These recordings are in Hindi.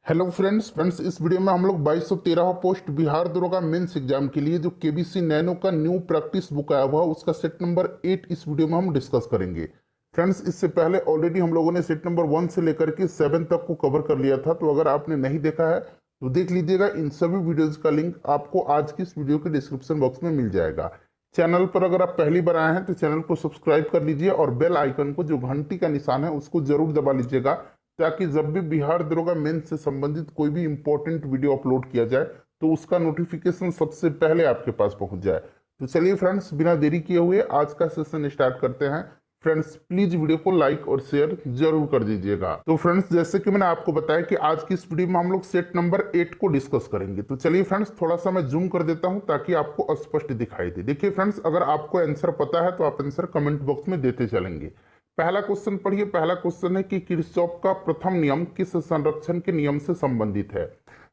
हेलो फ्रेंड्स इस वीडियो में हम लोग 2213 पोस्ट बिहार दरोगा मेंस एग्जाम के लिए जो केबीसी नैनो का न्यू प्रैक्टिस बुक आया हुआ है उसका सेट नंबर 8 इस वीडियो में हम डिस्कस करेंगे। फ्रेंड्स इससे पहले ऑलरेडी हम लोगों ने सेट नंबर 1 से लेकर के 7 तक को कवर कर लिया था, तो अगर आपने नहीं देखा है तो देख लीजिएगा। इन सभी वीडियोज का लिंक आपको आज की इस वीडियो के डिस्क्रिप्शन बॉक्स में मिल जाएगा। चैनल पर अगर आप पहली बार आए हैं तो चैनल को सब्सक्राइब कर लीजिए और बेल आइकन को जो घंटी का निशान है उसको जरूर दबा लीजिएगा, ताकि जब भी बिहार दरोगा मेंस से संबंधित कोई भी इंपॉर्टेंट वीडियो अपलोड किया जाए तो उसका नोटिफिकेशन सबसे पहले आपके पास पहुंच जाए। तो चलिए फ्रेंड्स, बिना देरी किए हुए आज का सेशन स्टार्ट करते हैं। फ्रेंड्स प्लीज वीडियो को लाइक और शेयर जरूर कर दीजिएगा। तो फ्रेंड्स जैसे कि मैंने आपको बताया कि आज की इस वीडियो में हम लोग सेट नंबर 8 को डिस्कस करेंगे। तो चलिए फ्रेंड्स, थोड़ा सा मैं जूम कर देता हूं ताकि आपको स्पष्ट दिखाई दे। देखिए फ्रेंड्स, अगर आपको आंसर पता है तो आप आंसर कमेंट बॉक्स में देते चलेंगे। पहला क्वेश्चन पढ़िए। पहला क्वेश्चन है कि किरचॉफ का प्रथम नियम किस संरक्षण के नियम से संबंधित है।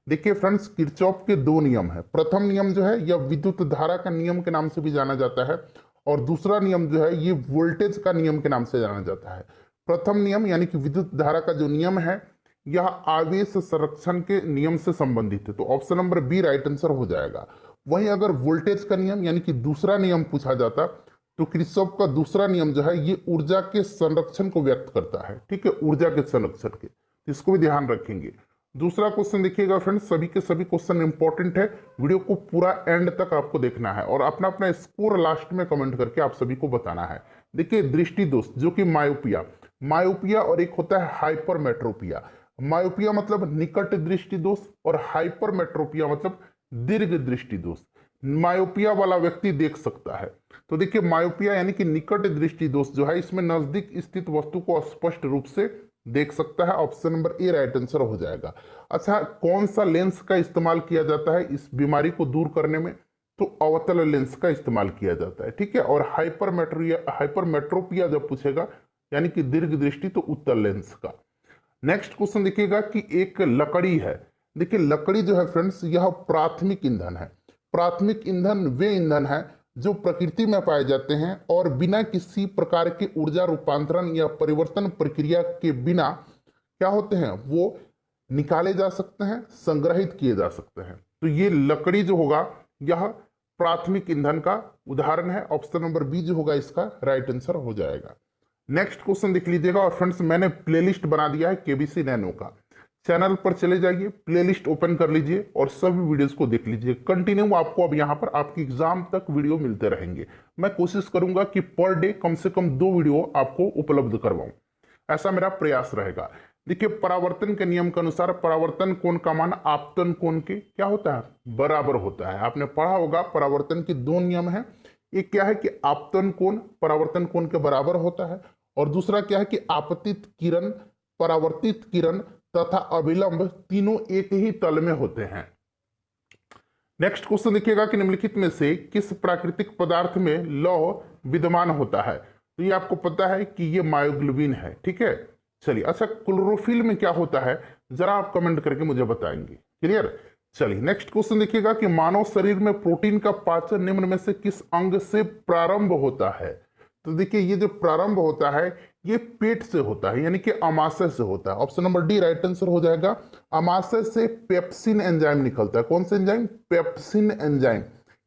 देखिए फ्रेंड्स, किरचॉफ के दो नियम है। प्रथम नियम जो है यह विद्युत धारा का नियम के नाम से भी जाना जाता है, और दूसरा नियम जो है ये वोल्टेज का नियम के नाम से जाना जाता है। प्रथम नियम यानी कि विद्युत धारा का जो नियम है यह आवेश संरक्षण के नियम से संबंधित है, तो option number B right answer हो जाएगा। वहीं अगर वोल्टेज का नियम यानी कि दूसरा नियम पूछा जाता तो किरचॉफ का दूसरा नियम जो है ये ऊर्जा के संरक्षण को व्यक्त करता है। ठीक है, ऊर्जा के संरक्षण के, तो इसको भी ध्यान रखेंगे। दूसरा क्वेश्चन देखिएगा फ्रेंड्स, सभी के सभी क्वेश्चन इंपॉर्टेंट है, वीडियो को पूरा एंड तक आपको देखना है और अपना अपना स्कोर लास्ट में कमेंट करके आप सभी को बताना है। देखिए, दृष्टि दोष जो कि मायोपिया मायोपिया और एक होता है हाइपरमेट्रोपिया। मायोपिया मतलब निकट दृष्टि दोष और हाइपरमेट्रोपिया मतलब दीर्घ दृष्टि दोष। मायोपिया वाला व्यक्ति देख सकता है। तो देखिए, मायोपिया यानी कि निकट दृष्टि दोष जो है इसमें नजदीक स्थित वस्तु को स्पष्ट रूप से देख सकता है। Option number A right answer हो जाएगा। अच्छा, कौन सा लेंस का इस्तेमाल किया जाता है इस बीमारी को दूर करने में? तो अवतल लेंस का इस्तेमाल किया जाता है। ठीक है, और हाइपरमेट्रोपिया जब पूछेगा यानी कि दीर्घ दृष्टि तो उत्तल लेंस का। नेक्स्ट क्वेश्चन देखिएगा कि एक लकड़ी है। देखिए, लकड़ी जो है फ्रेंड्स यह प्राथमिक ईंधन है। प्राथमिक ईंधन वे ईंधन है जो प्रकृति में पाए जाते हैं और बिना किसी प्रकार के ऊर्जा रूपांतरण या परिवर्तन प्रक्रिया के बिना क्या होते हैं, वो निकाले जा सकते हैं, संग्रहित किए जा सकते हैं। तो ये लकड़ी जो होगा यह प्राथमिक ईंधन का उदाहरण है। ऑप्शन नंबर बी जो होगा इसका राइट आंसर हो जाएगा। नेक्स्ट क्वेश्चन देख लीजिएगा। और फ्रेंड्स, मैंने प्लेलिस्ट बना दिया है केबीसी नैनो का। चैनल पर चले जाइए, प्लेलिस्ट ओपन कर लीजिए और सभी वीडियोस को देख लीजिए। कंटिन्यू आपको अब यहाँ पर आपकी एग्जाम तक वीडियो मिलते रहेंगे। मैं कोशिश करूंगा कि पर डे कम से कम 2 वीडियो आपको उपलब्ध करवाऊं, ऐसा मेरा प्रयास रहेगा। देखिए, परावर्तन के नियम के अनुसार परावर्तन कोण का मान आपतन कोण के क्या होता है, बराबर होता है। आपने पढ़ा होगा परावर्तन के दो नियम है। एक क्या है कि आपतन कोण परावर्तन कोण के बराबर होता है, और दूसरा क्या है कि आपतित किरण, परावर्तित किरण तथा अभिलंब तीनों एक ही तल में होते हैं। नेक्स्ट क्वेश्चन देखिएगा कि निम्नलिखित में से किस प्राकृतिक पदार्थ में लौह विद्यमान होता है। तो ये आपको पता है कि ये मायोग्लोबिन है। ठीक है, चलिए। अच्छा, क्लोरोफिल में क्या होता है जरा आप कमेंट करके मुझे बताएंगे। क्लियर। चलिए, नेक्स्ट क्वेश्चन देखिएगा कि मानव शरीर में प्रोटीन का पाचन निम्न में से किस अंग से प्रारंभ होता है। तो देखिए, ये जो प्रारंभ होता है ये पेट से होता है, यानी कि अमाशय से होता है। Option number D right answer हो जाएगा। अमाशय से पेप्सिन एंजाइम निकलता है। कौन सा एंजाइम? Pepsin enzyme.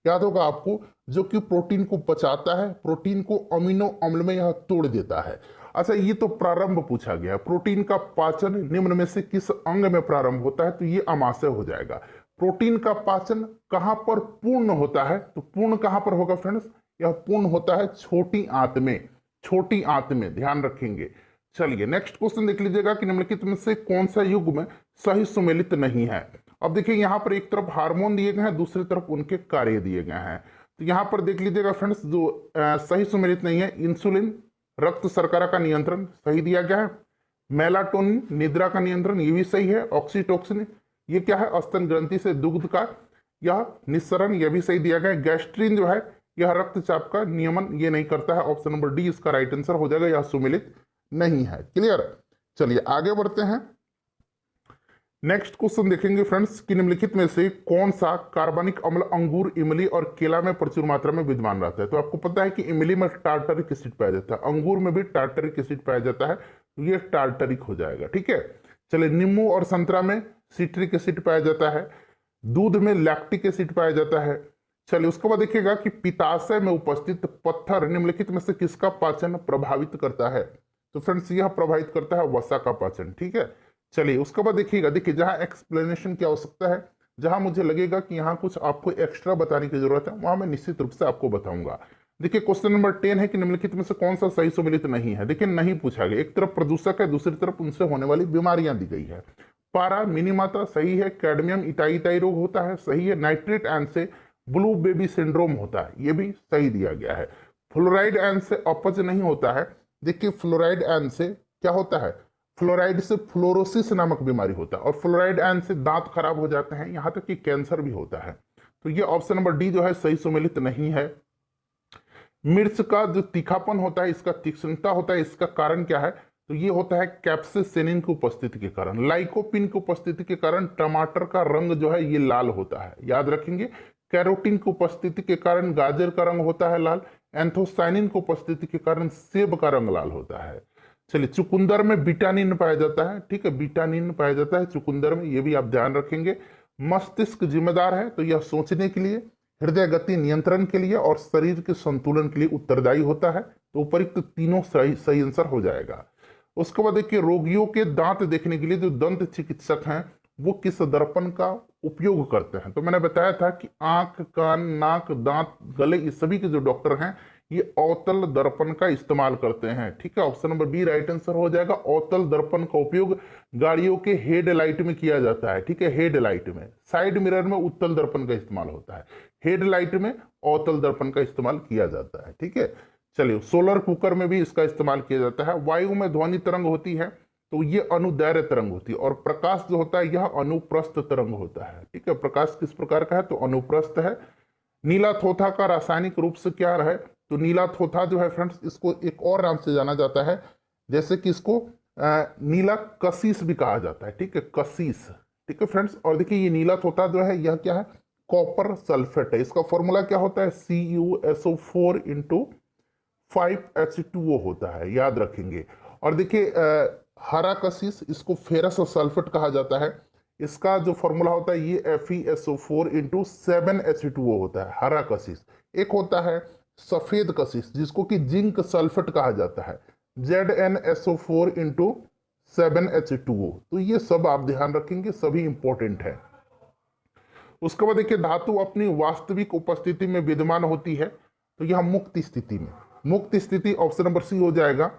याद होगा आपको, जो कि प्रोटीन को पचाता है, प्रोटीन को अमीनो अम्ल में यह तोड़ देता है। अच्छा, ये तो प्रारंभ पूछा गया। प्रोटीन का पाचन निम्न में से किस अंग में प्रारंभ होता है? तो ये अमाशय हो जाएगा। प्रोटीन का पाचन कहां पर पूर्ण होता है? तो पूर्ण कहां पर होगा फ्रेंड्स? यह पूर्ण होता है छोटी आंत में। छोटी आंत में, ध्यान रखेंगे। चलिए, नेक्स्ट क्वेश्चन देख लीजिएगा कि निम्नलिखित में से कौन सा युग्म सही सुमेलित नहीं है। अब देखिए, यहां पर एक तरफ हार्मोन दिए गए हैं, दूसरी तरफ उनके कार्य दिए गए हैं। तो यहां पर देख लीजिएगा फ्रेंड्स, जो सही सुमेलित नहीं है, इंसुलिन रक्त शर्करा का नियंत्रण सही दिया गया है। मेलाटोनिन निद्रा का नियंत्रण ये भी सही है। ऑक्सीटोसिन ये क्या है, स्तन ग्रंथि से दुग्ध का यह निस्सरण, यह भी सही दिया गया है। गैस्ट्रिन जो है यह रक्तचाप का नियमन ये नहीं करता है। ऑप्शन नंबर डी इसका राइट आंसर हो जाएगा, यह सुमेलित नहीं है। क्लियर। चलिए आगे बढ़ते हैं। नेक्स्ट क्वेश्चन देखेंगे फ्रेंड्स कि निम्नलिखित में से कौन सा कार्बनिक अम्ल अंगूर, इमली और केला में प्रचुर मात्रा में विद्यमान रहता है। तो आपको पता है कि इमली में टार्टरिक एसिड पाया जाता है, अंगूर में भी टार्टरिक एसिड पाया जाता है, तो ये टार्टरिक हो जाएगा। ठीक है, चलिए, नींबू और संतरा में सिट्रिक एसिड पाया जाता है, दूध में लैक्टिक एसिड पाया जाता है। चलिए, उसके बाद देखिएगा कि पित्ताशय में उपस्थित पत्थर निम्नलिखित में से किसका पाचन प्रभावित करता है? तो फ्रेंड्स, यह प्रभावित करता है वसा का पाचन। ठीक है, चलिए उसके बाद देखिएगा, देखिए जहां एक्सप्लेनेशन की आवश्यकता है, जहां मुझे लगेगा कि यहाँ कुछ आपको एक्स्ट्रा बताने की जरूरत है, वहां मैं निश्चित रूप से आपको बताऊंगा। देखिए क्वेश्चन नंबर 10 है कि निम्नलिखित में से कौन सा सही सुमेलित नहीं है। देखिए नहीं पूछा गया, एक तरफ प्रदूषक है, दूसरी तरफ उनसे होने वाली बीमारियां दी गई है। पारा मिनी मात्रा सही है, कैडमियम इटाई इटाई रोग होता है सही है, नाइट्रेट आयन से ब्लू बेबी सिंड्रोम होता है, ये भी सही दिया गया है। फ्लोराइड आयन से अपच नहीं होता है। देखिए फ्लोराइड आयन से क्या होता है, फ्लोराइड से फ्लोरोसिस नामक बीमारी होता है, और फ्लोराइड आयन से दांत खराब हो जाते हैं, यहां तक कि कैंसर भी होता है। तो ये ऑप्शन नंबर डी जो है सही सुमेलित नहीं है। मिर्च का जो तीखापन होता है, इसका तीक्ष्णता होता है, इसका कारण क्या है? तो ये होता है कैप्सेसिनिन की उपस्थिति के कारण, लाइकोपिन की उपस्थिति के कारण टमाटर का रंग जो है ये लाल होता है, याद रखेंगे। कैरोटीन की उपस्थिति के कारण गाजर का रंग होता है लाल, एंथोसाइनिन की उपस्थिति के कारण सेब का रंग लाल होता है। चलिए, चुकंदर में बिटानिन पाया जाता है। ठीक है, बिटानिन पाया जाता है चुकंदर में, ये भी आप ध्यान रखेंगे। मस्तिष्क जिम्मेदार है, तो यह सोचने के लिए, हृदय गति नियंत्रण के लिए और शरीर के संतुलन के लिए उत्तरदायी होता है। तो उपयुक्त तीनों सही आंसर हो जाएगा। उसके बाद देखिए, रोगियों के दांत देखने के लिए जो दंत चिकित्सक हैं वो किस दर्पण का उपयोग करते हैं? तो मैंने बताया था कि आंख, कान, नाक, दांत, गले, ये सभी के जो डॉक्टर हैं ये अवतल दर्पण का इस्तेमाल करते हैं। ठीक है, option number B right answer हो जाएगा। अवतल दर्पण का उपयोग गाड़ियों के हेडलाइट में किया जाता है। ठीक है, हेडलाइट में, साइड मिरर में उत्तल दर्पण का इस्तेमाल होता है, हेडलाइट में अवतल दर्पण का इस्तेमाल किया जाता है। ठीक है, चलिए, सोलर कुकर में भी इसका इस्तेमाल किया जाता है। वायु में ध्वनि तरंग होती है तो ये अनुदैर्घ्य तरंग होती है, और प्रकाश जो होता है यह अनुप्रस्थ तरंग होता है। ठीक है, प्रकाश किस प्रकार का है? तो अनुप्रस्थ है। नीला थोथा का रासायनिक रूप से क्या है? तो नीला थोथा जो है फ्रेंड्स, इसको एक और नाम से जाना जाता है, जैसे कि इसको नीला कसीस भी कहा जाता है। ठीक है, कसीस। ठीक है फ्रेंड्स, और देखिए ये नीला थोथा जो है यह क्या है? कॉपर सल्फेट है। इसका फॉर्मूला क्या होता है? CuSO4 इंटू 5H2O होता है, याद रखेंगे। और देखिए हरा कशिश, इसको फेरस सल्फेट कहा जाता है, इसका जो फॉर्मूला होता है ये FeSO4 इंटू 7H2O होता है, हरा कशिश। एक होता है सफेद कशिश जिसको कि जिंक सल्फेट कहा जाता है, ZnSO4 इंटू 7H2O। तो ये सब आप ध्यान रखेंगे, सभी इंपॉर्टेंट है। उसके बाद देखिए, धातु अपनी वास्तविक उपस्थिति में विद्यमान होती है, तो यह मुक्त स्थिति में, मुक्त स्थिति ऑप्शन नंबर सी हो जाएगा।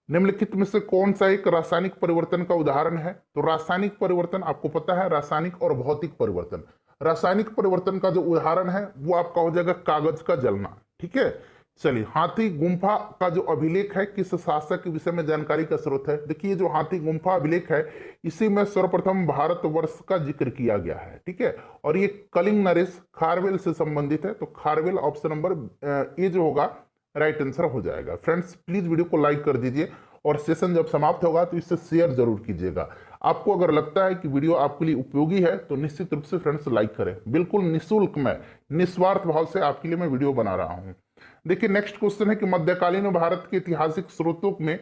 निम्नलिखित में से कौन सा एक रासायनिक परिवर्तन का उदाहरण है? तो रासायनिक परिवर्तन आपको पता है, रासायनिक और भौतिक परिवर्तन। रासायनिक परिवर्तन का जो उदाहरण है वो आपका हो जाएगा कागज का जलना। ठीक है, चलिए, हाथी गुम्फा का जो अभिलेख है किस शासक के विषय में जानकारी का स्रोत है? देखिए जो हाथी गुम्फा अभिलेख है इसी में सर्वप्रथम भारतवर्ष का जिक्र किया गया है। ठीक है, और ये कलिंग नरेश खारवेल से संबंधित है, तो खारवेल ऑप्शन नंबर ए जो होगा राइट आंसर हो जाएगा। फ्रेंड्स प्लीज वीडियो को लाइक कर दीजिए, और सेशन जब समाप्त होगा तो इसे शेयर जरूर कीजिएगा। आपको अगर लगता है कि वीडियो आपके लिए उपयोगी है तो निश्चित रूप से फ्रेंड्स लाइक करें, बिल्कुल निःशुल्क में, निस्वार्थ भाव से आपके लिए मैं वीडियो बना रहा हूं। देखिए नेक्स्ट क्वेश्चन है कि मध्यकालीन भारत के ऐतिहासिक स्रोतों में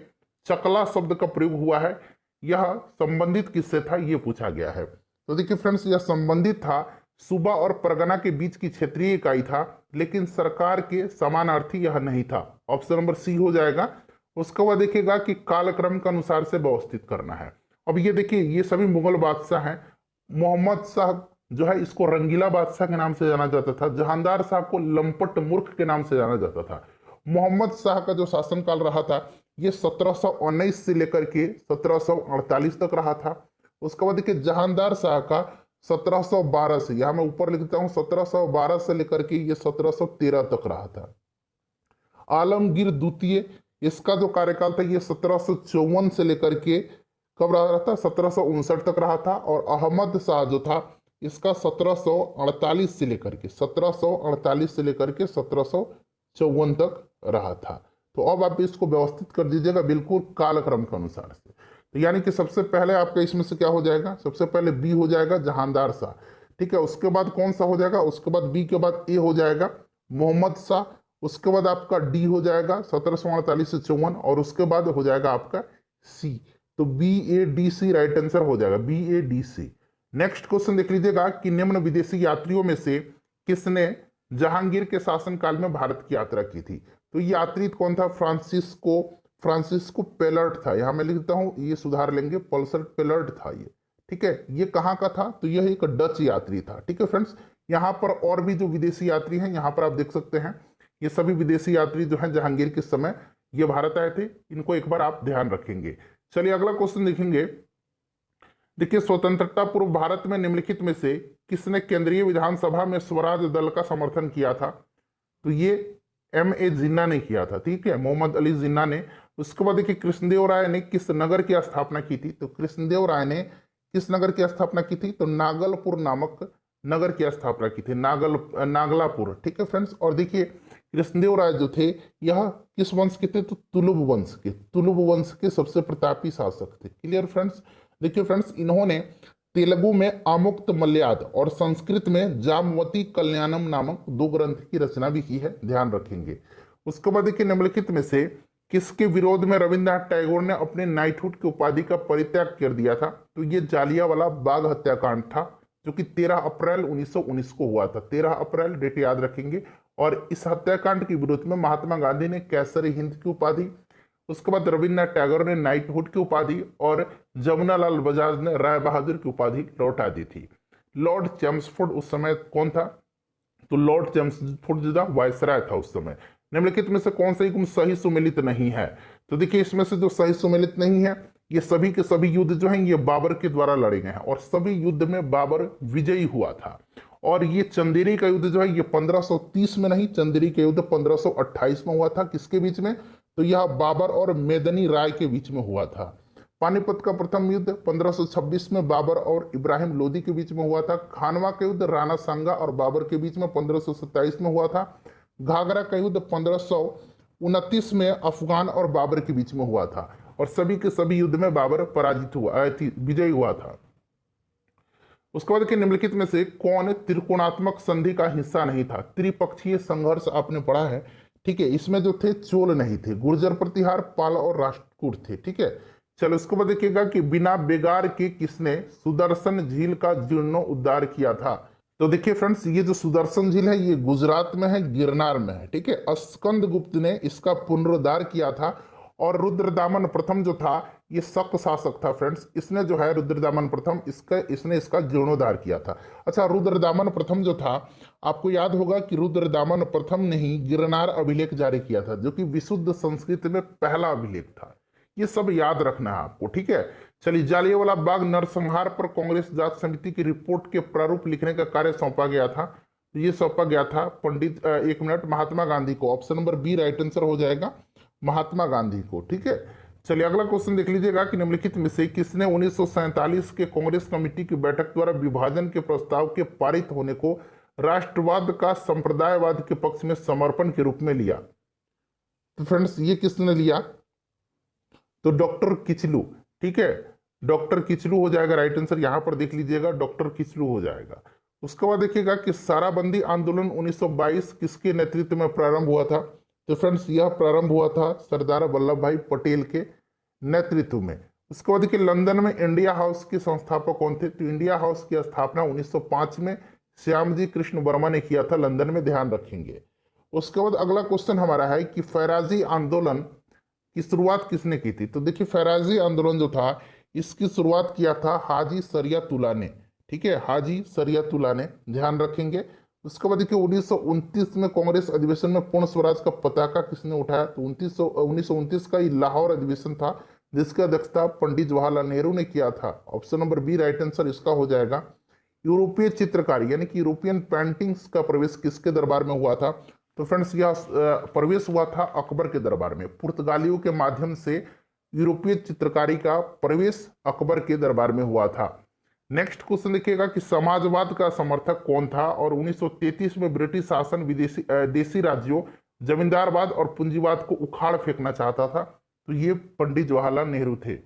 चकला शब्द का प्रयोग हुआ है, यह संबंधित किससे था? यह पूछा गया है। तो देखिए फ्रेंड्स, यह संबंधित था सूबा और परगना के बीच की क्षेत्रीय इकाई था, लेकिन सरकार के समानार्थी यह नहीं था। ऑप्शन नंबर सी हो जाएगा। उसके बाद देखिएगा कि कालक्रम के अनुसार से व्यवस्थित करना है। अब ये देखिए, ये सभी मुगल बादशाह हैं। मोहम्मद शाह जो है इसको रंगीला बादशाह के नाम से जाना जाता था, जहांदार शाह को लंपट मूर्ख के नाम से जाना जाता था। मोहम्मद शाह का जो शासनकाल रहा था ये 1719 से लेकर के 1748 तक रहा था। उसके बाद देखिए जहांदार शाह का 1712 से, यहां मैं ऊपर लिखता हूं 1712 से लेकर के ये 1713 तक रहा था। आलमगीर द्वितीय, इसका जो कार्यकाल था ये 1754 से लेकर के कब रहा था? 1759 तक रहा था। और अहमद शाह जो था इसका 1748 से लेकर के 1748 से लेकर के 1754 तक रहा था। तो अब आप इसको व्यवस्थित कर दीजिएगा बिल्कुल कालक्रम के अनुसार से। तो यानी कि सबसे पहले आपका इसमें से क्या हो जाएगा? सबसे पहले बी हो जाएगा जहांदार शाह। ठीक है, उसके बाद कौन सा हो जाएगा? उसके बाद बी के बाद ए हो जाएगा मोहम्मद शाह। उसके बाद आपका डी हो जाएगा 1748 से 54, और उसके बाद हो जाएगा आपका सी। तो BADC राइट आंसर हो जाएगा, BADC। नेक्स्ट क्वेश्चन देख लीजिएगा कि निम्न विदेशी यात्रियों में से किसने जहांगीर के शासनकाल में भारत की यात्रा की थी? तो ये यात्री कौन था? फ्रांसिस्को पेलर्ट था। यहां मैं लिखता हूं, ये सुधार लेंगे, पल्सर पेलर्ट था ये। ठीक है, ये कहाँ का था? तो यह एक डच यात्री था। ठीक है फ्रेंड्स, यहाँ पर और भी जो विदेशी यात्री हैं यहाँ पर आप देख सकते हैं, ये सभी विदेशी यात्री जो हैं जहांगीर के समय ये भारत आए थे, इनको एक बार आप ध्यान रखेंगे। चलिए अगला क्वेश्चन देखेंगे। देखिए, स्वतंत्रता पूर्व भारत में निम्नलिखित में से किसने केंद्रीय विधानसभा में स्वराज दल का समर्थन किया था? तो ये MA जिन्ना ने किया था। ठीक है, मोहम्मद अली जिन्ना ने। उसके बाद देखिए, कृष्णदेव राय ने किस नगर की स्थापना की थी? तो कृष्णदेव राय ने किस नगर की स्थापना की थी? तो नागलपुर नामक नगर की स्थापना की थी, नागलापुर। ठीक है फ्रेंड्स, और देखिए कृष्णदेव राय जो थे यह किस वंश के थे? तो तुलुब वंश के सबसे प्रतापी शासक थे। Clear friends. देखिए फ्रेंड्स, इन्होंने तेलुगु में आमुक्त मलयाद और संस्कृत में जामवती कल्याणम नामक 2 ग्रंथ की रचना भी की है, ध्यान रखेंगे। उसके बाद देखिए, निम्नलिखित में से किसके विरोध में रविन्द्रनाथ टैगोर ने अपने नाइटहुड की उपाधि का परित्याग कर दिया था? तो ये जालियांवाला बाग हत्याकांड था, जो कि 13 अप्रैल 1919 को हुआ था। 13 अप्रैल डेट याद रखेंगे। और इस हत्याकांड के विरोध में महात्मा गांधी ने कैसरी हिंद की उपाधि, उसके बाद रविन्द्रनाथ टैगोर ने नाइटहुड की उपाधि और जमुनालाल बजाज ने राय बहादुर की उपाधि लौटा दी थी। लॉर्ड चेम्सफोर्ड उस समय कौन था? तो लॉर्ड चेम्सफोर्ड जो था वायसराय था उस समय। निम्नलिखित में से कौन सा युद्ध सही सुमेलित नहीं है? तो देखिए, इसमें से जो सही सुमेलित नहीं है, ये सभी के सभी युद्ध जो हैं ये बाबर के द्वारा लड़े गए हैं और सभी युद्ध में बाबर विजयी हुआ था। और ये चंदेरी का युद्ध जो है ये 1530 में नहीं, चंदेरी का युद्ध 1528 में हुआ था। किसके बीच में? तो यह बाबर और मेदनी राय के बीच में हुआ था। पानीपत का प्रथम युद्ध 1526 में बाबर और इब्राहिम लोदी के बीच में हुआ था। खानवा का युद्ध राणा सांगा और बाबर के बीच में 1527 में हुआ था। घाघरा का युद्ध 1529 में अफगान और बाबर के बीच में हुआ था। और सभी के सभी युद्ध में बाबर पराजित हुआ, विजयी हुआ था। उसके बाद निम्नलिखित में से कौन त्रिकोणात्मक संधि का हिस्सा नहीं था? त्रिपक्षीय संघर्ष आपने पढ़ा है। ठीक है, इसमें जो थे चोल नहीं थे, गुर्जर प्रतिहार, पाल और राष्ट्रकूट थे। ठीक है, चलो इसको बाद देखिएगा कि बिना बेगार के किसने सुदर्शन झील का जीर्णोद्धार किया था? तो देखिए फ्रेंड्स, ये जो सुदर्शन झील है ये गुजरात में है, गिरनार में है। ठीक है, स्कंद गुप्त ने इसका पुनरुद्धार किया था। और रुद्रदामन प्रथम जो था ये शक शासक था फ्रेंड्स, इसने जो है रुद्रदामन प्रथम इसने इसका जीर्णोद्धार किया था। अच्छा, रुद्रदामन प्रथम जो था, आपको याद होगा कि रुद्रदामन प्रथम ने ही गिरनार अभिलेख जारी किया था, जो कि विशुद्ध संस्कृत में पहला अभिलेख था। ये सब याद रखना है आपको। ठीक है, चलिए, जालियांवाला बाग नरसंहार पर कांग्रेस जांच समिति की रिपोर्ट के प्रारूप लिखने का कार्य सौंपा गया था। तो ये सौंपा गया था पंडित, एक मिनट, महात्मा गांधी को। Option number B right answer हो जाएगा, महात्मा गांधी को। ठीक है, चलिए अगला क्वेश्चन देख लीजिएगा कि निम्नलिखित में से किसने 1947 के कांग्रेस कमेटी की बैठक द्वारा विभाजन के प्रस्ताव के पारित होने को राष्ट्रवाद का संप्रदायवाद के पक्ष में समर्पण के रूप में लिया? तो फ्रेंड्स, ये किसने लिया? तो डॉक्टर किचलू। ठीक है, डॉक्टर किचलू हो जाएगा राइट आंसर। यहां पर देख लीजिएगा, डॉक्टर किचलू हो जाएगा। उसके बाद देखिएगा कि साराबंदी आंदोलन 1922 किसके नेतृत्व में प्रारंभ हुआ था? तो फ्रेंड्स, यह प्रारंभ हुआ था सरदार वल्लभ भाई पटेल के नेतृत्व में। उसके बाद देखिए, लंदन में इंडिया हाउस के संस्थापक कौन थे? तो इंडिया हाउस की स्थापना 1905 में श्यामजी कृष्ण वर्मा ने किया था, लंदन में, ध्यान रखेंगे। उसके बाद अगला क्वेश्चन हमारा है कि फैराजी आंदोलन की शुरुआत किसने की थी? तो देखिए, फैराजी आंदोलन जो था इसकी शुरुआत किया था हाजी शरियतुल्लाह ने। ठीक है, हाजी शरियतुल्लाह ने, ध्यान रखेंगे। उसके बाद देखिए, 1929 में कांग्रेस अधिवेशन में पूर्ण स्वराज का पताका किसने उठाया? तो 1929 का ये लाहौर अधिवेशन था, जिसकी अध्यक्षता पंडित जवाहरलाल नेहरू ने किया था। Option number B right answer इसका हो जाएगा। यूरोपीय चित्रकारी यानी कि यूरोपियन पेंटिंग्स का प्रवेश किसके दरबार में हुआ था? तो फ्रेंड्स, यह प्रवेश हुआ था अकबर के दरबार में। पुर्तगालियों के माध्यम से यूरोपीय चित्रकारी का प्रवेश अकबर के दरबार में हुआ था। नेक्स्ट क्वेश्चन देखिएगा कि समाजवाद का समर्थक कौन था और 1933 में ब्रिटिश शासन देशी राज्यों, जमींदारवाद और पूंजीवाद को उखाड़ फेंकना चाहता था? तो ये पंडित जवाहरलाल नेहरू थे।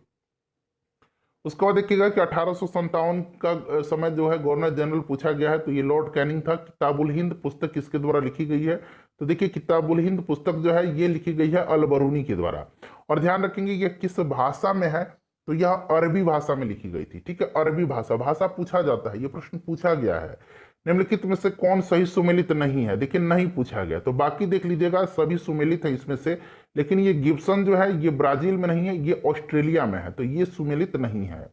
उसके बाद देखिएगा कि 1857 का समय जो है गवर्नर जनरल पूछा गया है, तो ये लॉर्ड कैनिंग था। किताबुल हिंद पुस्तक किसके द्वारा लिखी गई है? तो देखिए, किताबुल हिंद पुस्तक जो है ये लिखी गई है अल बरूनी के द्वारा। और ध्यान रखेंगे ये किस भाषा में है? तो यह अरबी भाषा में लिखी गई थी। ठीक है, अरबी भाषा, भाषा पूछा जाता है, ये प्रश्न पूछा गया है। निम्नलिखित में से कौन सही सुमेलित नहीं है, देखिए नहीं पूछा गया, तो बाकी देख लीजिएगा सभी सुमेलित है इसमें से, लेकिन ये गिब्सन जो है ये ब्राजील में नहीं है, ये ऑस्ट्रेलिया में है, तो ये सुमेलित नहीं है।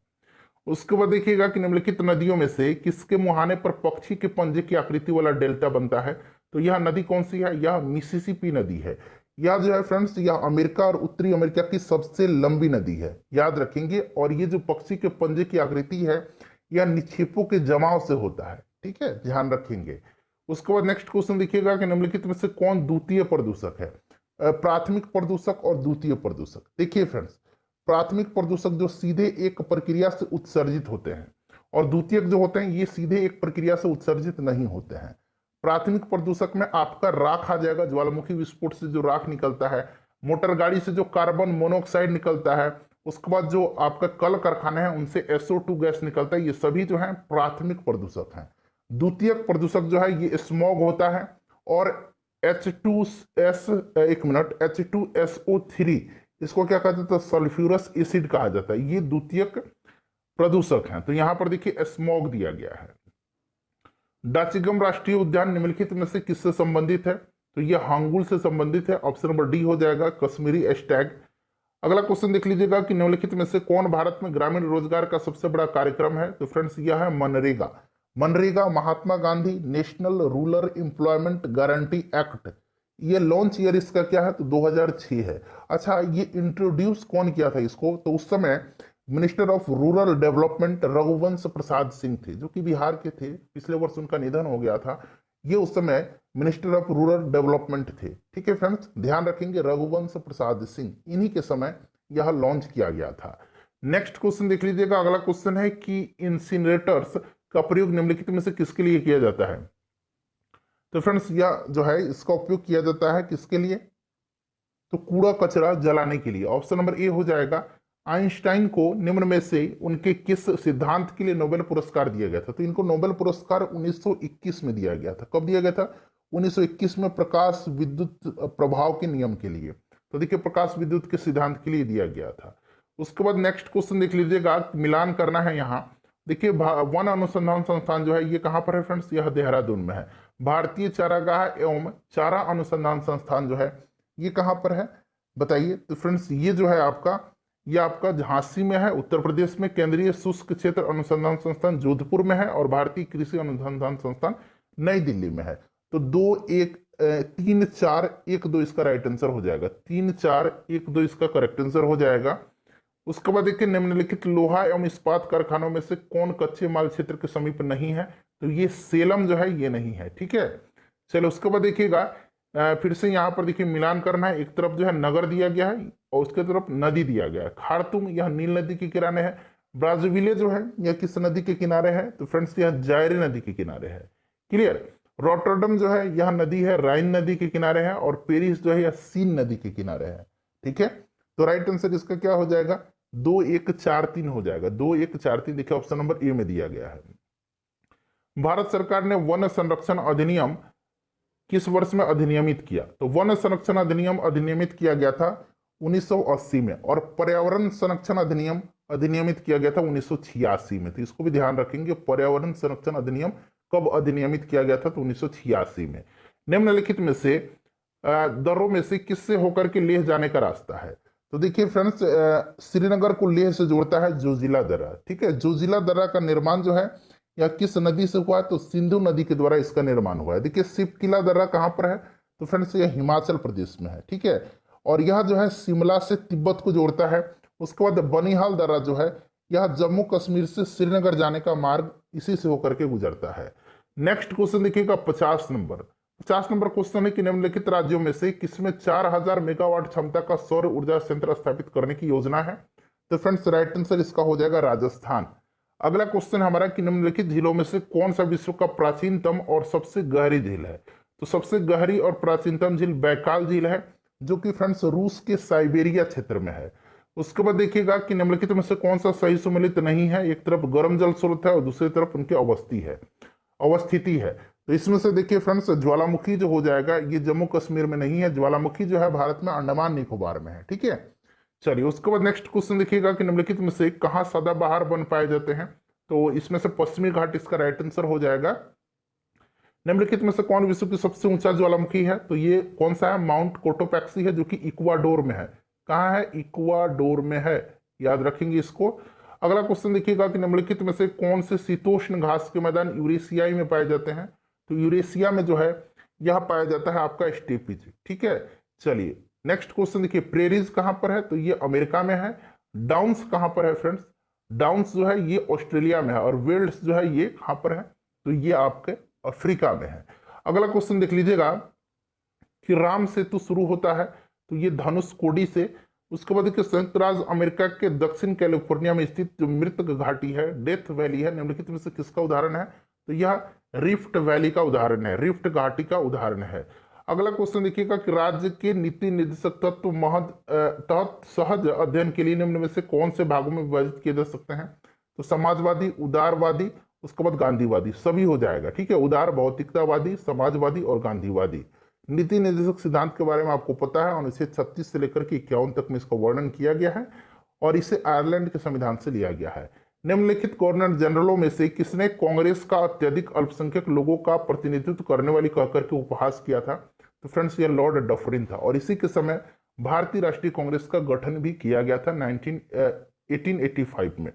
उसके बाद देखिएगा कि निम्नलिखित नदियों में से किसके मुहाने पर पक्षी के पंजे की आकृति वाला डेल्टा बनता है, तो यह नदी कौन सी है, यह मिसिसिपी नदी है। यह जो है फ्रेंड्स, यह अमेरिका और उत्तरी अमेरिका की सबसे लंबी नदी है, याद रखेंगे। और ये जो पक्षी के पंजे की आकृति है, यह निक्षेपों के जमाव से होता है, ठीक है, ध्यान रखेंगे। उसके बाद नेक्स्ट क्वेश्चन देखिएगा कि निम्नलिखित में से कौन द्वितीय प्रदूषक है, प्राथमिक प्रदूषक और द्वितीय प्रदूषक। देखिए फ्रेंड्स, प्राथमिक प्रदूषक जो सीधे एक प्रक्रिया से उत्सर्जित होते हैं, और द्वितीयक जो होते हैं ये सीधे एक प्रक्रिया से उत्सर्जित नहीं होते हैं। प्राथमिक प्रदूषक में आपका राख आ जाएगा, ज्वालामुखी विस्फोट से जो राख निकलता है, मोटर गाड़ी से जो कार्बन मोनोऑक्साइड निकलता है, उसके बाद जो आपका कल कारखाने हैं उनसे SO2 गैस निकलता है, ये सभी जो है प्राथमिक प्रदूषक हैं। द्वितीयक प्रदूषक जो है ये स्मॉग होता है, और H2SO3 इसको क्या कहा जाता है, सल्फ्यूरस एसिड कहा जाता है, ये द्वितीयक प्रदूषक हैं। तो यहां पर देखिए स्मॉग दिया गया है। डाचिगम राष्ट्रीय उद्यान निम्नलिखित में से किससे संबंधित है, तो यह हांगुल से संबंधित है, ऑप्शन नंबर डी हो जाएगा, कश्मीरी एस्टैग। अगला क्वेश्चन देख लीजिएगा कि निम्नलिखित में से कौन भारत में ग्रामीण रोजगार का सबसे बड़ा कार्यक्रम है, तो फ्रेंड्स यह है MNREGA. MNREGA Mahatma Gandhi national rural employment guarantee act, ये लॉन्च ईयर इसका क्या है, तो 2006 है। अच्छा, ये इंट्रोड्यूस कौन किया था इसको, तो उस समय minister of rural development Raghuvansh Prasad Singh थे, जो कि बिहार के थे, पिछले वर्ष उनका निधन हो गया था। ये उस समय मिनिस्टर ऑफ रूरल डेवलपमेंट थे। ठीक है फ्रेंड्स, ध्यान रखेंगे, रघुवंश प्रसाद सिंह, इन्हीं के समय यह लॉन्च किया गया था। नेक्स्ट क्वेश्चन देख लीजिएगा। अगला क्वेश्चन है कि इंसिनरेटर्स का प्रयोग निम्नलिखित में से किसके लिए किया जाता है, तो फ्रेंड्स यह जो है इसका उपयोग किया जाता है किसके लिए, तो कूड़ा कचरा जलाने के लिए। ऑप्शन नंबर ए हो जाएगा। आइंस्टाइन को निम्न में से उनके किस सिद्धांत के लिए नोबेल पुरस्कार दिया गया था, तो इनको नोबेल पुरस्कार 1921 में दिया गया था। कब दिया गया था, 1921 में, प्रकाश विद्युत प्रभाव के नियम के लिए। तो देखिए प्रकाश विद्युत के सिद्धांत के लिए दिया गया था। उसके बाद नेक्स्ट क्वेश्चन देख लीजिएगा, मिलान करना है यहाँ। देखिए वन अनुसंधान संस्थान जो है ये कहाँ पर है फ्रेंड्स, यह देहरादून में है। भारतीय चारागाह एवं चारा अनुसंधान संस्थान जो है ये कहाँ पर है बताइए, तो फ्रेंड्स ये जो है आपका, ये आपका झांसी में है, उत्तर प्रदेश में। केंद्रीय शुष्क क्षेत्र अनुसंधान संस्थान जोधपुर में है, और भारतीय कृषि अनुसंधान संस्थान नई दिल्ली में है। तो 3 4 1 2 इसका राइट आंसर हो जाएगा, 3 4 1 2 इसका करेक्ट आंसर हो जाएगा। उसके बाद देखिए निम्नलिखित लोहा एवं इस्पात कारखानों में से कौन कच्चे माल क्षेत्र के समीप नहीं है, तो ये सेलम जो है ये नहीं है। ठीक है, चलो उसके बाद देखिएगा फिर से यहाँ पर देखिए मिलान करना है। एक तरफ जो है नगर दिया गया है और उसके तरफ नदी दिया गया है। खार्तुम यह नील नदी के किनारे है। ब्राज़ीविले जो है यह किस नदी के किनारे है, तो फ्रेंड्स यह जायरे नदी के किनारे है। क्लियर। रॉटरडम जो है यह नदी है राइन नदी के किनारे है, और पेरिस जो है यह सीन नदी के किनारे है। ठीक है, तो राइट आंसर इसका क्या हो जाएगा, 2 1 4 3 हो जाएगा, 2 1 4 3 देखिए ऑप्शन नंबर ए में दिया गया है। भारत सरकार ने वन संरक्षण अधिनियम किस वर्ष में अधिनियमित किया, तो वन संरक्षण अधिनियम अधिनियमित किया गया था 1980 में, और पर्यावरण संरक्षण अधिनियम अधिनियमित किया गया था 1986 में। तो इसको भी ध्यान रखेंगे, पर्यावरण संरक्षण अधिनियम कब अधिनियमित किया गया था, तो 1986 में। निम्नलिखित में से दर्रों में से किससे होकर के लेह जाने का रास्ता है, तो देखिए फ्रेंड्स श्रीनगर को लेह से जोड़ता है जोजिला दर्रा। ठीक है, जोजिला दर्रा का निर्माण जो है या किस नदी से हुआ है, तो सिंधु नदी के द्वारा इसका निर्माण हुआ है। देखिए शिवकिला दर्रा कहाँ पर है, तो फ्रेंड्स यह हिमाचल प्रदेश में है। ठीक है, और यह जो है शिमला से तिब्बत को जोड़ता है। उसके बाद बनिहाल दर्रा जो है यह जम्मू कश्मीर से श्रीनगर जाने का मार्ग इसी से होकर के गुजरता है। नेक्स्ट क्वेश्चन देखिएगा 50 नंबर क्वेश्चन है कि निम्नलिखित राज्यों में से किसमें 4000 मेगावाट क्षमता का सौर ऊर्जा संयंत्र स्थापित करने की योजना है, तो फ्रेंड्स राइट आंसर इसका हो जाएगा राजस्थान। अगला क्वेश्चन हमारा कि निम्नलिखित झीलों में से कौन सा विश्व का प्राचीनतम और सबसे गहरी झील है, तो सबसे गहरी और प्राचीनतम झील बैकाल झील है, जो कि फ्रेंड्स रूस के साइबेरिया क्षेत्र में है। उसके बाद देखिएगा कि निम्नलिखित में से कौन सा सही सुमेलित नहीं है, एक तरफ गर्म जल स्रोत है और दूसरी तरफ उनकी अवस्थिति है। तो इसमें से देखिए फ्रेंड्स ज्वालामुखी जो हो जाएगा ये जम्मू कश्मीर में नहीं है, ज्वालामुखी जो है भारत में अंडमान निकोबार में है। ठीक है, चलिए उसके बाद नेक्स्ट क्वेश्चन देखिएगा कि निम्नलिखित में से कहाँ सदाबहार वन पाए जाते हैं। तो इसमें से पश्चिमी घाट इसका राइट आंसर हो जाएगा। निम्नलिखित में से कौन विश्व की सबसे ऊंचा ज्वालामुखी है। तो ये कौन सा है, माउंट कोटोपैक्सी है, जो कि इक्वाडोर में है। कहाँ है, इक्वाडोर में है, याद रखेंगे इसको। अगला क्वेश्चन देखिएगा कि निम्नलिखित में से कौन से शीतोष्ण घास के मैदान यूरेशियाई में पाए जाते हैं। तो यूरेशिया में जो है यह पाया जाता है आपका स्टेपीज, ठीक है। चलिए नेक्स्ट क्वेश्चन देखिए, प्रेरीज कहाँ पर है। तो ये अमेरिका में है। डाउन्स कहाँ पर है फ्रेंड्स, डाउन्स जो है ये ऑस्ट्रेलिया में है, और वेल्स जो है ये कहाँ पर है, तो ये आपके अफ्रीका में है। अगला क्वेश्चन देख लीजिएगा कि राम सेतु शुरू होता है, तो ये धनुषकोडी से। उसके बाद देखिए, संयुक्त राज्य अमेरिका के दक्षिण कैलिफोर्निया में स्थित जो मृतक घाटी है, डेथ वैली है, निम्नलिखित में से किसका उदाहरण है। तो यह रिफ्ट वैली का उदाहरण है, रिफ्ट घाटी का उदाहरण है। अगला क्वेश्चन देखिएगा कि राज्य के नीति निर्देशक तत्व तहत सहज अध्ययन के लिए निम्न में से कौन से भागों में विभाजित किए जा सकते हैं। तो समाजवादी, उदारवादी, उसके बाद गांधीवादी, सभी हो जाएगा, ठीक है। उदार, भौतिकतावादी, समाजवादी और गांधीवादी। नीति निर्देशक सिद्धांत के बारे में आपको पता है, अनुच्छेद 36 से लेकर के 51 तक में इसका वर्णन किया गया है, और इसे आयरलैंड के संविधान से लिया गया है। निम्नलिखित गवर्नर जनरलों में से किसने कांग्रेस का अत्यधिक अल्पसंख्यक लोगों का प्रतिनिधित्व करने वाली कहकर के उपहास किया था। तो फ्रेंड्स ये लॉर्ड डफरिन था, और इसी के समय भारतीय राष्ट्रीय कांग्रेस का गठन भी किया गया था 1885 में।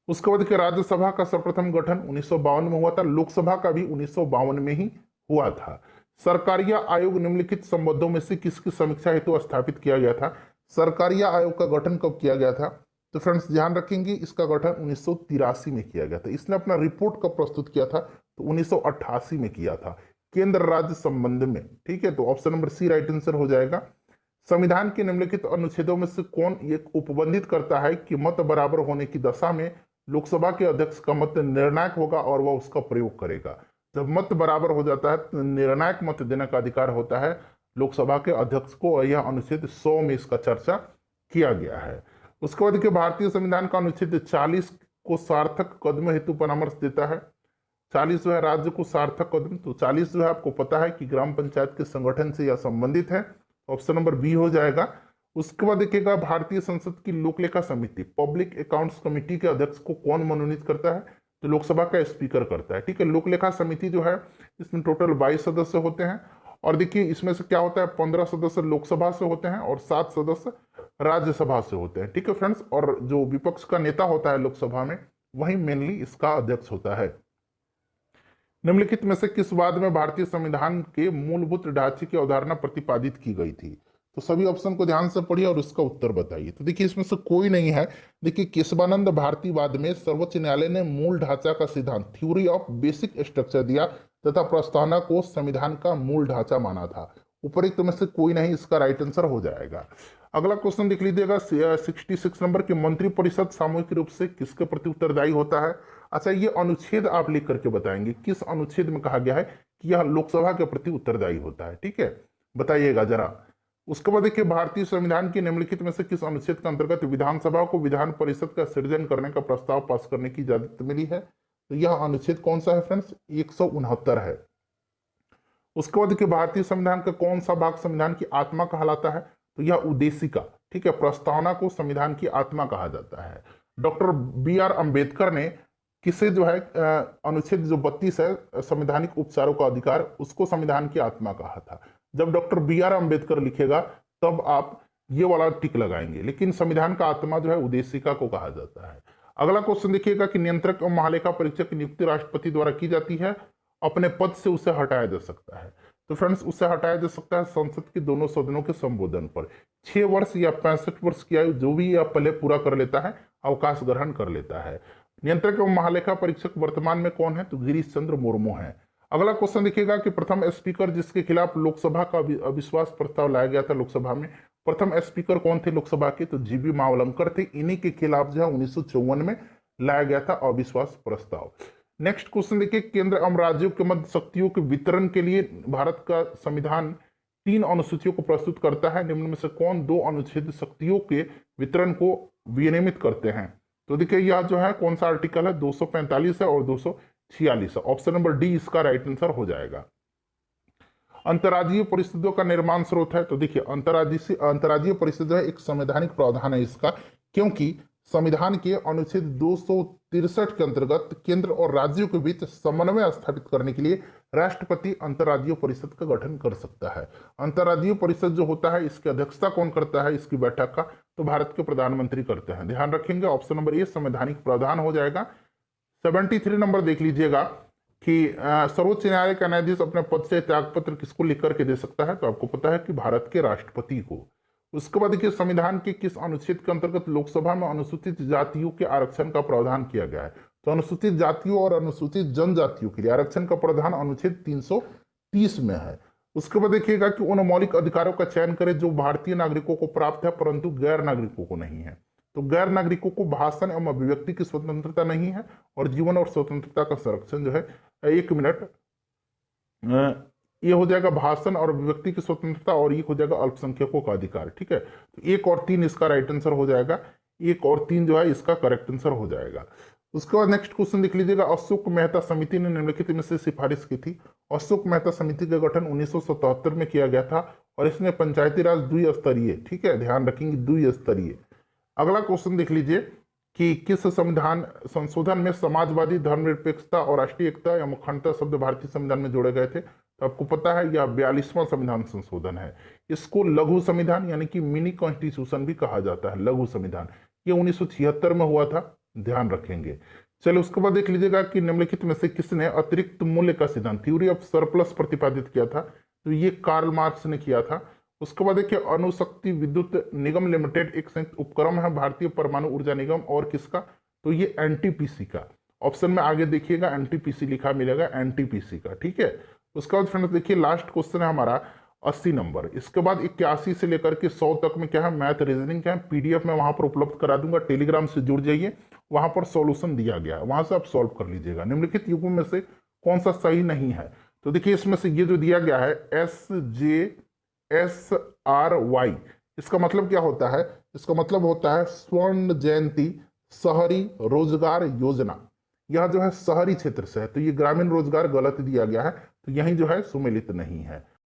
उसके बाद के राज्यसभा का सर्वप्रथम गठन 1952 में हुआ था, लोकसभा का भी 1952 में ही हुआ था। सरकारिया आयोग निम्नलिखित संबंधों में से किसकी समीक्षा हेतु स्थापित किया गया था। सरकारिया आयोग का गठन कब किया गया था। तो फ्रेंड्स ध्यान रखेंगे, इसका गठन 1983 में किया गया था। इसने अपना रिपोर्ट कब प्रस्तुत किया था, तो 1988 में किया था, केंद्र राज्य संबंध में, ठीक है। तो option number C right answer हो जाएगा। संविधान के निम्नलिखित अनुच्छेदों में से कौन ये उपबंधित करता है कि मत बराबर होने की दशा में लोकसभा के अध्यक्ष का मत निर्णायक होगा और वह उसका प्रयोग करेगा। जब मत बराबर हो जाता है तो निर्णायक मत देने का अधिकार होता है लोकसभा के अध्यक्ष को, और यह अनुच्छेद 100 में इसका चर्चा किया गया है। उसके बाद देखिए, भारतीय संविधान का अनुच्छेद 40 को सार्थक कदम हेतु परामर्श देता है। 40 जो है राज्य को सार्थक कदम, तो 40 जो है आपको पता है कि ग्राम पंचायत के संगठन से यह संबंधित है, ऑप्शन नंबर बी हो जाएगा। उसके बाद देखिएगा, भारतीय संसद की लोकलेखा समिति, पब्लिक अकाउंट्स कमेटी के अध्यक्ष को कौन मनोनीत करता है। तो लोकसभा का स्पीकर करता है, ठीक है। लोकलेखा समिति जो है इसमें टोटल 22 सदस्य होते हैं, और देखिए इसमें से क्या होता है, 15 सदस्य लोकसभा से होते हैं और 7 सदस्य राज्यसभा से होते हैं, ठीक है फ्रेंड्स। और जो विपक्ष का नेता होता है लोकसभा में, वही मेनली इसका अध्यक्ष होता है। निम्नलिखित में से किस वाद में भारतीय संविधान के मूलभूत ढांचे की अवधारणा प्रतिपादित की गई थी। तो सभी ऑप्शन को ध्यान से पढ़िए और उसका उत्तर बताइए। तो देखिए इसमें से कोई नहीं है। देखिए केशवानंद भारतीयवाद में सर्वोच्च न्यायालय ने मूल ढांचा का सिद्धांत, थ्योरी ऑफ बेसिक स्ट्रक्चर दिया तथा प्रस्तावना को संविधान का मूल ढांचा माना था। उपरोक्त में से कोई नहीं, इसका राइट आंसर हो जाएगा। अगला क्वेश्चन देख लीजिएगा, 66 नंबर की मंत्रिपरिषद सामूहिक रूप से किसके प्रति उत्तरदायी होता है। अच्छा, ये अनुच्छेद आप लिख करके बताएंगे किस अनुच्छेद में कहा गया है कि यह लोकसभा के प्रति उत्तरदायी होता है, ठीक है, बताइएगा जरा। उसके बाद देखिए, भारतीय संविधान के निम्नलिखित में से किस अनुच्छेद के अंतर्गत विधानसभा को विधान परिषद का सृजन करने का प्रस्ताव पास करने की इजाजत मिली है। तो यह अनुच्छेद कौन सा है फ्रेंड्स, 169 है। उसके बाद देखिए, भारतीय संविधान का कौन सा भाग संविधान की आत्मा कहलाता है। तो यह उद्देशिका, ठीक है, प्रस्तावना को संविधान की आत्मा कहा जाता है। डॉक्टर BR अम्बेडकर ने किसे जो है अनुच्छेद जो 32 है, संवैधानिक उपचारों का अधिकार, उसको संविधान की आत्मा कहा था। जब डॉक्टर BR अम्बेडकर लिखेगा तब आप ये वाला टिक लगाएंगे, लेकिन संविधान का आत्मा जो है उद्देशिका को कहा जाता है। अगला क्वेश्चन देखिएगा कि नियंत्रक और महालेखा परीक्षक की नियुक्ति राष्ट्रपति द्वारा की जाती है, अपने पद से उसे हटाया जा सकता है। तो फ्रेंड्स उसे हटाया जा सकता है संसद के दोनों सदनों के संबोधन पर। 6 वर्ष या 65 वर्ष की आयु जो भी यह पहले पूरा कर लेता है, अवकाश ग्रहण कर लेता है। नियंत्रक एवं महालेखा परीक्षक वर्तमान में कौन है, तो गिरीश चंद्र मुर्मू है। अगला क्वेश्चन देखिएगा कि प्रथम स्पीकर जिसके खिलाफ लोकसभा का अविश्वास प्रस्ताव लाया गया था लोकसभा में, प्रथम स्पीकर कौन थे लोकसभा के, तो GV मावलंकर थे। इन्हीं के खिलाफ जो है 1954 में लाया गया था अविश्वास प्रस्ताव। नेक्स्ट क्वेश्चन देखिए, केंद्र एवं राज्यों के मध्य शक्तियों के वितरण के लिए भारत का संविधान 3 अनुसूचियों को प्रस्तुत करता है। निम्न में से कौन 2 अनुच्छेद शक्तियों के वितरण को विनियमित करते हैं। तो देखिए यह जो है कौन सा आर्टिकल है, 245 है और 246 है। ऑप्शन नंबर डी इसका राइट आंसर हो जाएगा। अंतर्राज्यीय परिषदों का निर्माण स्रोत है, तो देखिए अंतर्राज्यीय परिषद जो है एक संवैधानिक प्रावधान है इसका, क्योंकि संविधान के अनुच्छेद 263 के अंतर्गत केंद्र और राज्यों के बीच समन्वय स्थापित करने के लिए राष्ट्रपति अंतर्राज्यीय परिषद का गठन कर सकता है। अंतर्राज्यीय परिषद जो होता है इसकी अध्यक्षता कौन करता है इसकी बैठक का, तो भारत के प्रधानमंत्री करते हैं। ध्यान रखेंगे ऑप्शन नंबर ए संवैधानिक प्रावधान हो जाएगा। 73 नंबर देख लीजिएगा कि सर्वोच्च न्यायालय का न्यायाधीश अपने पद से त्यागपत्र किसको लिख करके दे सकता है, तो आपको पता है कि भारत के राष्ट्रपति को। उसके बाद देखिए संविधान के किस अनुच्छेद के अंतर्गत लोकसभा में अनुसूचित जातियों के आरक्षण का प्रावधान किया गया है, तो अनुसूचित जातियों और अनुसूचित जनजातियों के लिए आरक्षण का प्रावधान अनुच्छेद 330 में है। उसके बाद देखिएगा कि उन मौलिक अधिकारों का चयन करें जो भारतीय नागरिकों को प्राप्त है परंतु गैर नागरिकों को नहीं है, तो गैर नागरिकों को भाषण एवं अभिव्यक्ति की स्वतंत्रता नहीं है और जीवन और स्वतंत्रता का संरक्षण जो है, एक मिनट, ये हो जाएगा भाषण और अभिव्यक्ति की स्वतंत्रता और ये हो जाएगा अल्पसंख्यकों का अधिकार। ठीक है, तो 1 और 3 इसका राइट आंसर हो जाएगा, 1 और 3 जो है इसका करेक्ट आंसर हो जाएगा। उसके बाद नेक्स्ट क्वेश्चन देख लीजिएगा, अशोक मेहता समिति ने निम्नलिखित में से सिफारिश की थी। अशोक मेहता समिति का गठन 1977 में किया गया था और इसने पंचायती राज द्विस्तरीय, ठीक है ध्यान रखेंगे द्विस्तरीय। अगला क्वेश्चन देख लीजिए कि किस संविधान संशोधन में समाजवादी, धर्मनिरपेक्षता और राष्ट्रीय एकता या अखंडता शब्द भारतीय संविधान में जोड़े गए थे, तो आपको पता है यह 42वां संविधान संशोधन है। इसको लघु संविधान यानी कि मिनी कॉन्स्टिट्यूशन भी कहा जाता है, लघु संविधान। ये 1976 में हुआ था, ध्यान रखेंगे। चलो उसके बाद देख लीजिएगा कि निम्नलिखित में से किसने अतिरिक्त मूल्य का सिद्धांत, थ्योरी ऑफ सरप्लस प्रतिपादित किया था, तो ये कार्ल मार्क्स ने किया था। उसके बाद देखिए अणुशक्ति विद्युत निगम लिमिटेड एक संयुक्त उपक्रम है भारतीय परमाणु ऊर्जा निगम और किसका, तो ये एनटीपीसी का। ऑप्शन में आगे देखिएगा एनटीपीसी लिखा मिलेगा, एनटीपीसी का। ठीक है, उसके बाद फ्रेंड्स देखिए लास्ट क्वेश्चन है हमारा 80 नंबर। इसके बाद 81 से लेकर के 100 तक में क्या है, मैथ रीजनिंग क्या है, पीडीएफ में वहां पर उपलब्ध करा दूंगा, टेलीग्राम से जुड़ जाइए, वहां पर सॉल्यूशन दिया गया है, वहां से आप सॉल्व कर लीजिएगा। निम्नलिखित युग्म में से कौन सा सही नहीं है, तो देखिए इसमें से ये जो दिया गया है SJSRY, इसका मतलब क्या होता है, इसका मतलब होता है स्वर्ण जयंती शहरी रोजगार योजना। यह जो है शहरी क्षेत्र से है, तो ये ग्रामीण रोजगार गलत दिया गया है, तो यही जो है सुमेलित नहीं है।